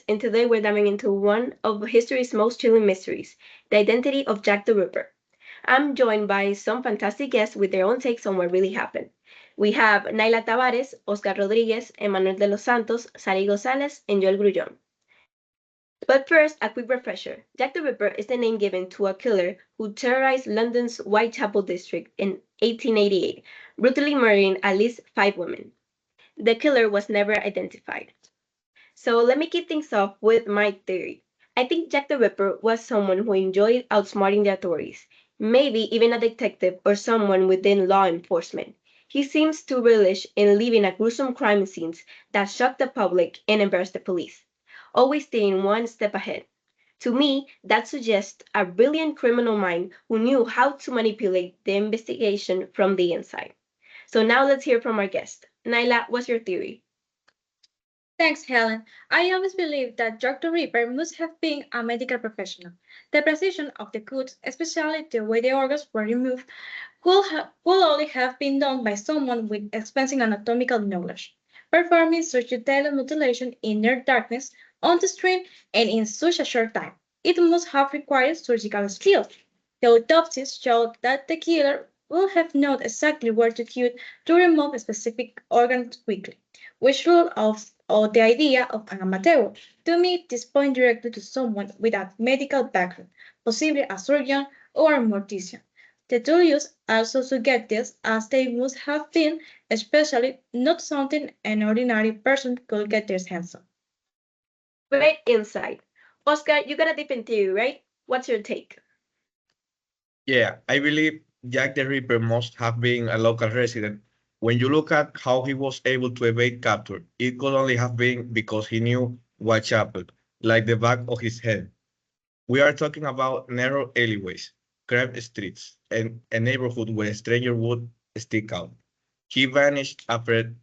and today we're diving into one of history's most chilling mysteries, the identity of Jack the Ripper. I'm joined by some fantastic guests with their own takes on what really happened. We have Naila Tavares, Oscar Rodriguez, Emmanuel de los Santos, Sari Gonzalez, and Joel Grullon. But first, a quick refresher. Jack the Ripper is the name given to a killer who terrorized London's Whitechapel district in 1888, brutally murdering at least 5 women. The killer was never identified. So let me kick things off with my theory. I think Jack the Ripper was someone who enjoyed outsmarting the authorities, maybe even a detective or someone within law enforcement. He seems to relish in leaving a gruesome crime scenes that shock the public and embarrass the police, always staying one step ahead. To me, that suggests a brilliant criminal mind who knew how to manipulate the investigation from the inside. So now let's hear from our guest. Naila, what's your theory? Thanks, Helen. I always believed that Jack the Ripper must have been a medical professional. The precision of the cuts, especially the way the organs were removed, could only have been done by someone with extensive anatomical knowledge. Performing such detailed mutilation in near darkness, on the screen, and in such a short time, it must have required surgical skill. The autopsies showed that the killer would have known exactly where to cut to remove specific organs quickly, which ruled out the idea of an amateur. To me, this points directly to someone with a medical background, possibly a surgeon or a mortician. The Tullius also suggests as they must have been, especially not something an ordinary person could get their hands on. Great insight. Oscar, you got a different theory, right? What's your take? Yeah, I believe Jack the Ripper must have been a local resident. When you look at how he was able to evade capture, it could only have been because he knew Whitechapel, like the back of his head. We are talking about narrow alleyways, cramped streets, and a neighborhood where a stranger would stick out. He vanished after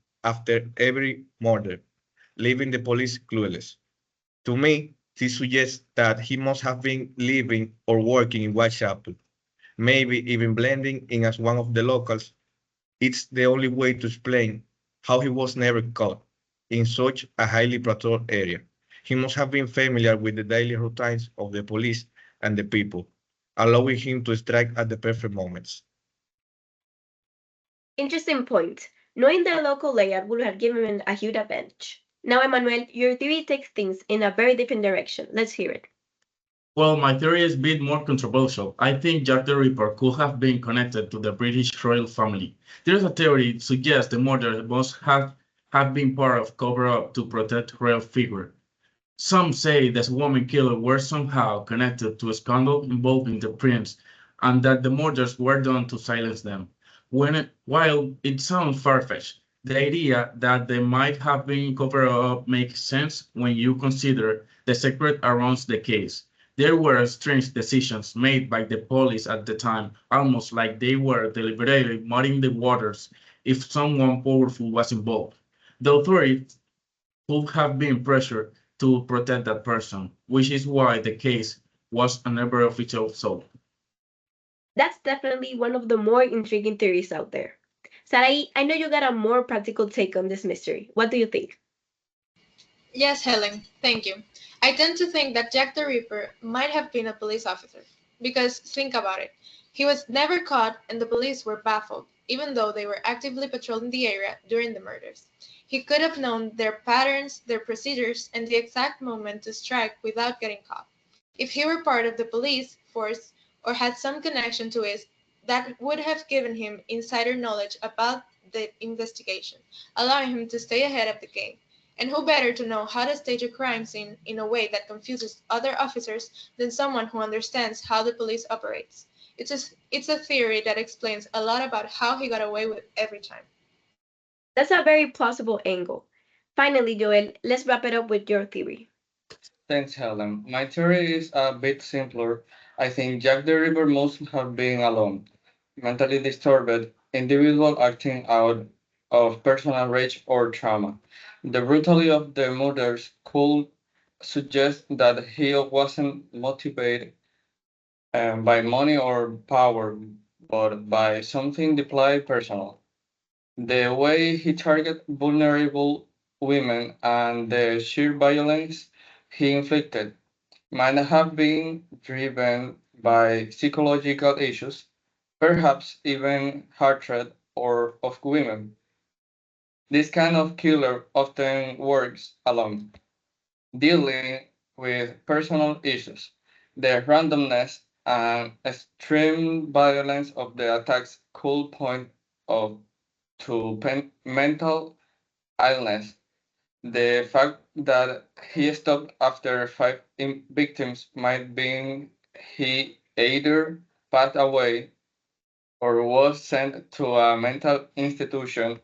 every murder, leaving the police clueless. To me, this suggests that he must have been living or working in Whitechapel, maybe even blending in as one of the locals. It's the only way to explain how he was never caught in such a highly patrolled area. He must have been familiar with the daily routines of the police and the people, allowing him to strike at the perfect moments. Interesting point. Knowing the local layout would have given him a huge advantage. Now, Emmanuel, your theory takes things in a very different direction. Let's hear it. Well, my theory is a bit more controversial. I think Jack the Ripper could have been connected to the British royal family. There's a theory that suggests the murder must have been part of cover-up to protect royal figure. Some say that woman killer were somehow connected to a scandal involving the prince, and that the murders were done to silence them. While it sounds far-fetched, the idea that they might have been covered up makes sense when you consider the secret around the case. There were strange decisions made by the police at the time, almost like they were deliberately muddying the waters if someone powerful was involved. The authorities could have been pressured to protect that person, which is why the case was never officially solved. That's definitely one of the more intriguing theories out there. Sarai, I know you got a more practical take on this mystery. What do you think? Yes, Helen, thank you. I tend to think that Jack the Ripper might have been a police officer. Because think about it. He was never caught and the police were baffled, even though they were actively patrolling the area during the murders. He could have known their patterns, their procedures, and the exact moment to strike without getting caught. If he were part of the police force or had some connection to it, that would have given him insider knowledge about the investigation, allowing him to stay ahead of the game. And who better to know how to stage a crime scene in a way that confuses other officers than someone who understands how the police operates? It's a theory that explains a lot about how he got away with every time. That's a very plausible angle. Finally, Joel, let's wrap it up with your theory. Thanks, Helen. My theory is a bit simpler. I think Jack the Ripper must have been alone, mentally disturbed individual acting out of personal rage or trauma. The brutality of the murders could suggest that he wasn't motivated by money or power, but by something deeply personal. The way he targeted vulnerable women and the sheer violence he inflicted might have been driven by psychological issues, perhaps even hatred or of women. This kind of killer often works alone, dealing with personal issues. The randomness and extreme violence of the attacks could point of to mental illness. The fact that he stopped after five victims might mean he either passed away or was sent to a mental institution.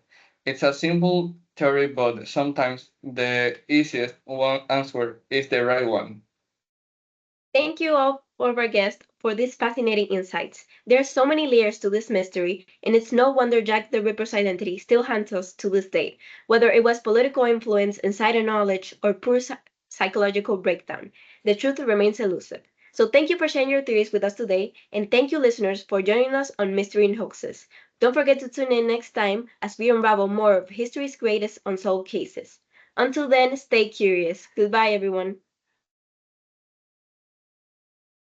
It's a simple theory, but sometimes the easiest one answer is the right one. Thank you all for our guests for these fascinating insights. There are so many layers to this mystery, and it's no wonder Jack the Ripper's identity still haunts us to this day, whether it was political influence, insider knowledge, or poor psychological breakdown. The truth remains elusive. So thank you for sharing your theories with us today, and thank you listeners for joining us on Mystery and Hoaxes. Don't forget to tune in next time as we unravel more of history's greatest unsolved cases. Until then, stay curious. Goodbye, everyone.